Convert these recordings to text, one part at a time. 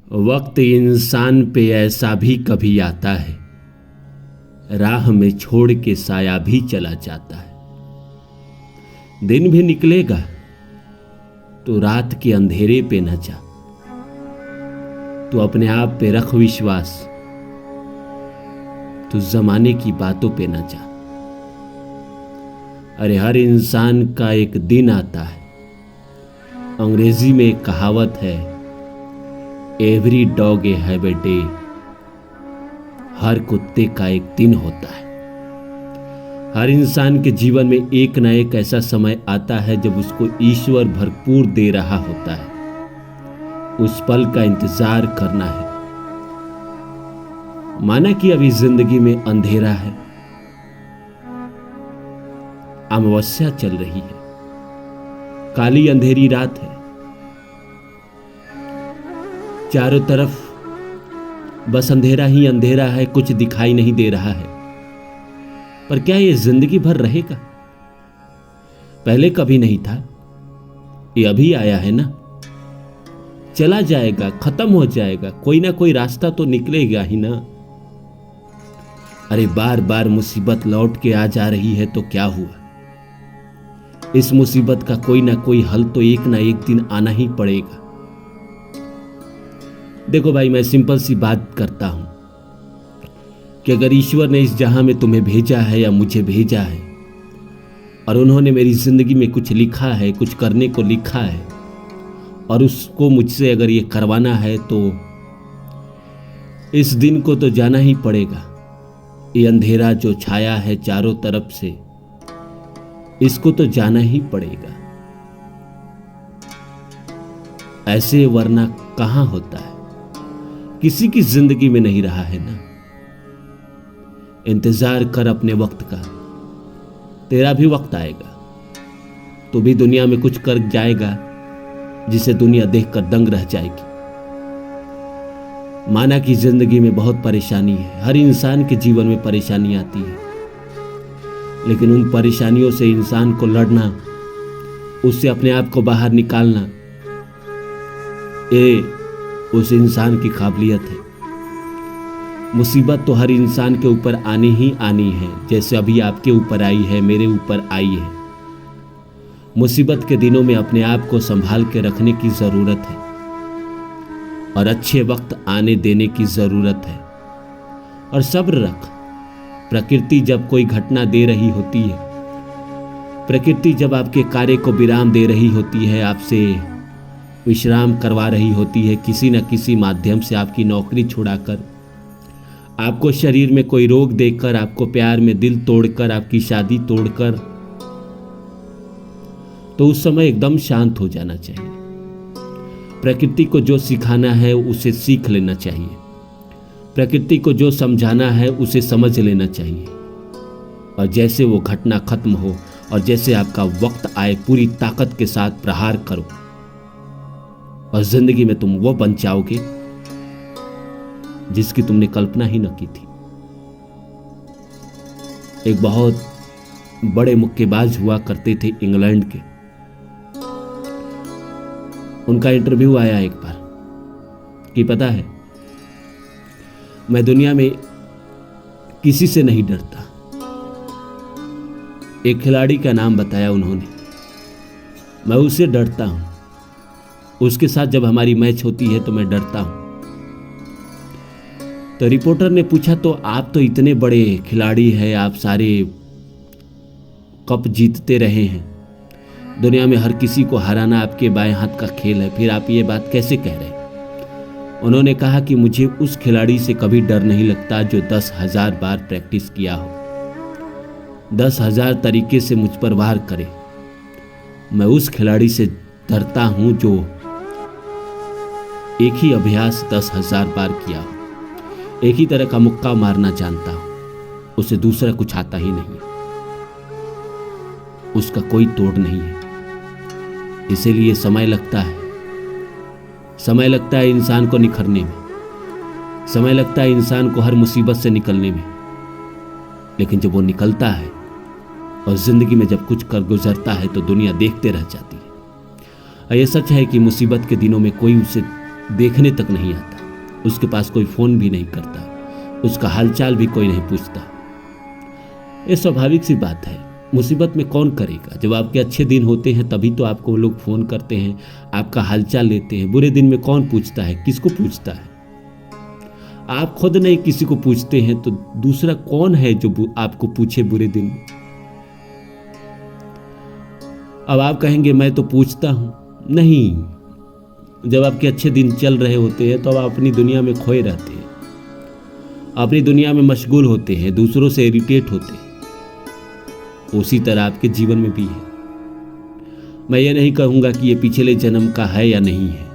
वक्त इंसान पे ऐसा भी कभी आता है, राह में छोड़ के साया भी चला जाता है। दिन भी निकलेगा तो रात के अंधेरे पे न जा, तू अपने आप पे रख विश्वास, तू जमाने की बातों पे न जा। अरे हर इंसान का एक दिन आता है। अंग्रेजी में एक कहावत है, every dog a have a day. हर कुत्ते का एक दिन होता है। हर इंसान के जीवन में एक ना एक ऐसा समय आता है जब उसको ईश्वर भरपूर दे रहा होता है। उस पल का इंतजार करना है। माना कि अभी जिंदगी में अंधेरा है, अमावस्या चल रही है, काली अंधेरी रात है, चारों तरफ बस अंधेरा ही अंधेरा है, कुछ दिखाई नहीं दे रहा है। पर क्या ये जिंदगी भर रहेगा? पहले कभी नहीं था, ये अभी आया है ना। चला जाएगा, खत्म हो जाएगा, कोई ना कोई रास्ता तो निकलेगा ही ना। अरे बार बार मुसीबत लौट के आ जा रही है तो क्या हुआ? इस मुसीबत का कोई ना कोई हल तो एक ना एक दिन आना ही पड़ेगा। देखो भाई, मैं सिंपल सी बात करता हूं कि अगर ईश्वर ने इस जहां में तुम्हें भेजा है या मुझे भेजा है और उन्होंने मेरी जिंदगी में कुछ लिखा है, कुछ करने को लिखा है और उसको मुझसे अगर ये करवाना है तो इस दिन को तो जाना ही पड़ेगा। ये अंधेरा जो छाया है चारों तरफ से, इसको तो जाना ही पड़ेगा। ऐसे वरना कहां होता है, किसी की जिंदगी में नहीं रहा है ना। इंतजार कर अपने वक्त का, तेरा भी वक्त आएगा। तू भी दुनिया में कुछ कर जाएगा जिसे दुनिया देखकर दंग रह जाएगी। माना कि जिंदगी में बहुत परेशानी है, हर इंसान के जीवन में परेशानी आती है, लेकिन उन परेशानियों से इंसान को लड़ना, उससे अपने आप को बाहर निकालना, ये उस इंसान की काबिलियत है। मुसीबत तो हर इंसान के ऊपर आनी ही आनी है, जैसे अभी आपके ऊपर आई है, मेरे ऊपर आई है। मुसीबत के दिनों में अपने आप को संभाल के रखने की जरूरत है और अच्छे वक्त आने देने की जरूरत है। और सब्र रख। प्रकृति जब कोई घटना दे रही होती है, प्रकृति जब आपके कार्य को विराम दे रही होती है, आपसे विश्राम करवा रही होती है, किसी न किसी माध्यम से आपकी नौकरी छुड़ाकर, आपको शरीर में कोई रोग देकर, आपको प्यार में दिल तोड़कर, आपकी शादी तोड़कर, तो उस समय एकदम शांत हो जाना चाहिए। प्रकृति को जो सिखाना है उसे सीख लेना चाहिए। प्रकृति को जो समझाना है उसे समझ लेना चाहिए। और जैसे वो घटना खत्म हो और जैसे आपका वक्त आए, पूरी ताकत के साथ प्रहार करो और जिंदगी में तुम वो बन जाओगे जिसकी तुमने कल्पना ही न की थी। एक बहुत बड़े मुक्केबाज हुआ करते थे इंग्लैंड के। उनका इंटरव्यू आया एक बार कि पता है, मैं दुनिया में किसी से नहीं डरता। एक खिलाड़ी का नाम बताया उन्होंने। मैं उससे डरता हूं, उसके साथ जब हमारी मैच होती है तो मैं डरता हूं। तो रिपोर्टर ने पूछा, तो आप तो इतने बड़े खिलाड़ी हैं, आप सारे कप जीतते रहे हैं, दुनिया में हर किसी को हराना आपके बाएं हाथ का खेल है, फिर आप ये बात कैसे कह रहे हैं? उन्होंने कहा कि मुझे उस खिलाड़ी से कभी डर नहीं लगता जो 10,000 बार प्रैक्टिस किया हो, 10,000 तरीके से मुझ पर वार करे। मैं उस खिलाड़ी से डरता हूं जो एक ही अभ्यास 10,000 बार किया हो, एक ही तरह का मुक्का मारना जानता हो, उसे दूसरा कुछ आता ही नहीं, उसका कोई तोड़ नहीं है। इसीलिए समय लगता है, समय लगता है इंसान को निखरने में, समय लगता है इंसान को हर मुसीबत से निकलने में, लेकिन जब वो निकलता है और जिंदगी में जब कुछ कर गुजरता है तो दुनिया देखते रह जाती है। और ये सच है कि मुसीबत के दिनों में कोई उसे देखने तक नहीं आता। उसके पास कोई फ़ोन भी नहीं करता, उसका हालचाल भी कोई नहीं पूछता। ये स्वाभाविक सी बात है। मुसीबत में कौन करेगा? जब आपके अच्छे दिन होते हैं तभी तो आपको लोग फ़ोन करते हैं, आपका हालचाल लेते हैं। बुरे दिन में कौन पूछता है? किसको पूछता है? आप खुद नहीं किसी को पूछते हैं तो दूसरा कौन है जो आपको पूछे बुरे दिन में? अब आप कहेंगे मैं तो पूछता हूं। नहीं, जब आपके अच्छे दिन चल रहे होते हैं तो आप अपनी दुनिया में खोए रहते हैं, अपनी दुनिया में मशगूल होते हैं, दूसरों से इरिटेट होते हैं। उसी तरह आपके जीवन में भी है। मैं ये नहीं कहूँगा कि ये पिछले जन्म का है या नहीं है।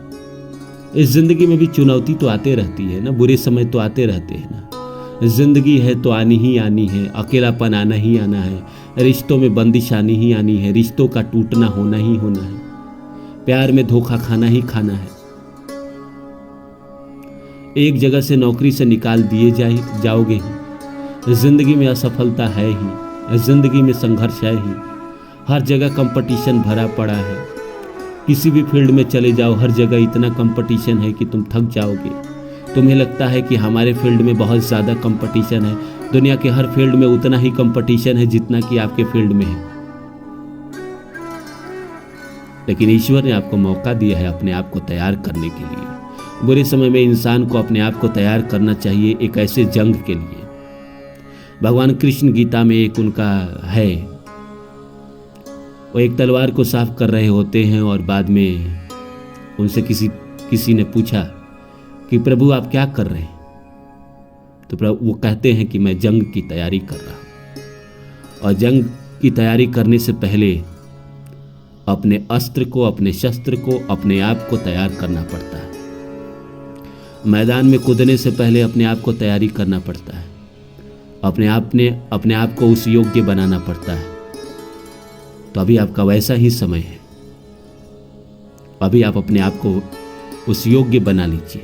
इस जिंदगी में भी चुनौती तो आते रहती है ना, बुरे समय तो आते रहते हैं ना। जिंदगी है तो आनी ही आनी है, अकेलापन आना ही आना है, रिश्तों में बंदिश आनी ही आनी है, रिश्तों का टूटना होना ही होना है, प्यार में धोखा खाना ही खाना है। एक जगह से नौकरी से निकाल दिए जाओगे ही। जिंदगी में असफलता है ही, जिंदगी में संघर्ष है ही, हर जगह कंपटीशन भरा पड़ा है। किसी भी फील्ड में चले जाओ, हर जगह इतना कंपटीशन है कि तुम थक जाओगे। तुम्हें लगता है कि हमारे फील्ड में बहुत ज़्यादा कंपटीशन है। दुनिया के हर फील्ड में उतना ही कंपटीशन है जितना कि आपके फील्ड में है। लेकिन ईश्वर ने आपको मौका दिया है अपने आप को तैयार करने के लिए। बुरे समय में इंसान को अपने आप को तैयार करना चाहिए एक ऐसे जंग के लिए। भगवान कृष्ण गीता में एक उनका है, वो एक तलवार को साफ कर रहे होते हैं और बाद में उनसे किसी ने पूछा कि प्रभु आप क्या कर रहे हैं? तो प्रभु वो कहते हैं कि मैं जंग की तैयारी कर रहा हूं। और जंग की तैयारी करने से पहले अपने अस्त्र को, अपने शस्त्र को, अपने आप को तैयार करना पड़ता है। मैदान में कूदने से पहले अपने आप को तैयारी करना पड़ता है। अपने आप को उस योग्य बनाना पड़ता है। तो अभी आपका वैसा ही समय है। अभी आप अपने आप को उस योग्य बना लीजिए,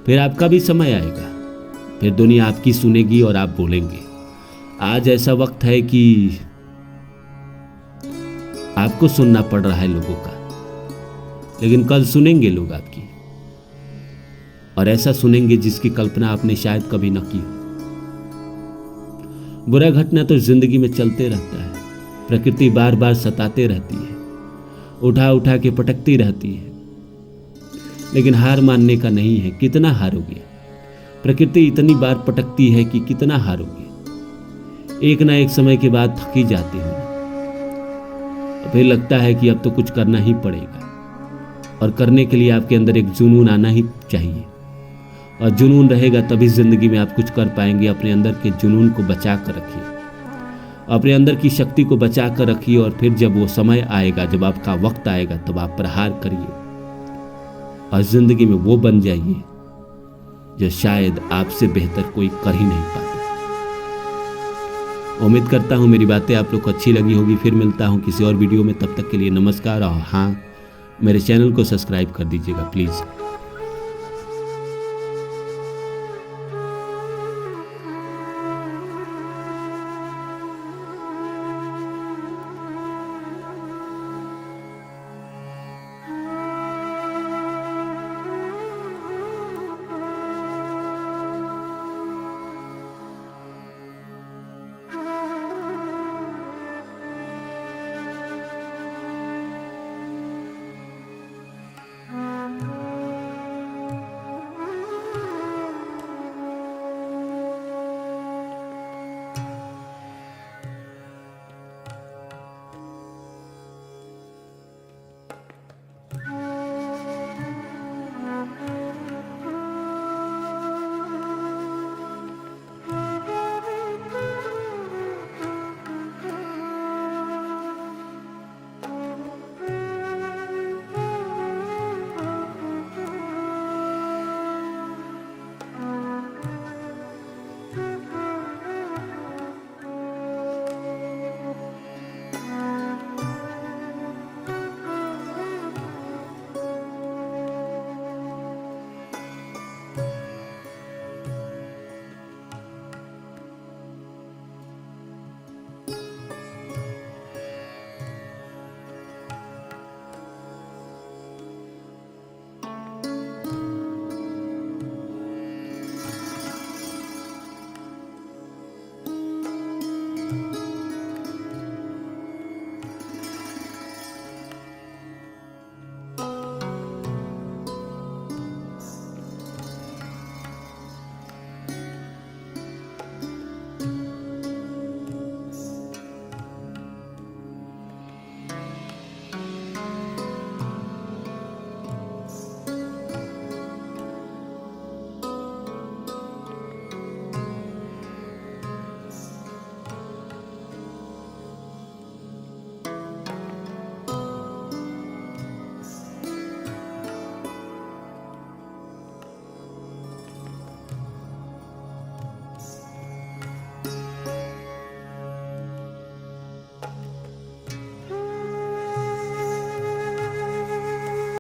फिर आपका भी समय आएगा, फिर दुनिया आपकी सुनेगी और आप बोलेंगे। आज ऐसा वक्त है कि आपको सुनना पड़ रहा है लोगों का, लेकिन कल सुनेंगे लोग आपकी, और ऐसा सुनेंगे जिसकी कल्पना आपने शायद कभी न की हो। बुरा घटना तो जिंदगी में चलते रहता है। प्रकृति बार बार सताते रहती है, उठा उठा के पटकती रहती है, लेकिन हार मानने का नहीं है। कितना हारोगे? प्रकृति इतनी बार पटकती है कि कितना हारोगे? एक ना एक समय के बाद थकी जाते हो, फिर लगता है कि अब तो कुछ करना ही पड़ेगा, और करने के लिए आपके अंदर एक जुनून आना ही चाहिए। और जुनून रहेगा तभी जिंदगी में आप कुछ कर पाएंगे। अपने अंदर के जुनून को बचा कर रखिए, अपने अंदर की शक्ति को बचा कर रखिए, और फिर जब वो समय आएगा, जब आपका वक्त आएगा, तब आप प्रहार करिए और जिंदगी में वो बन जाइए जो शायद आपसे बेहतर कोई कर ही नहीं पाता। उम्मीद करता हूँ मेरी बातें आप लोग को अच्छी लगी होगी। फिर मिलता हूँ किसी और वीडियो में, तब तक के लिए नमस्कार। और हाँ, मेरे चैनल को सब्सक्राइब कर दीजिएगा प्लीज़।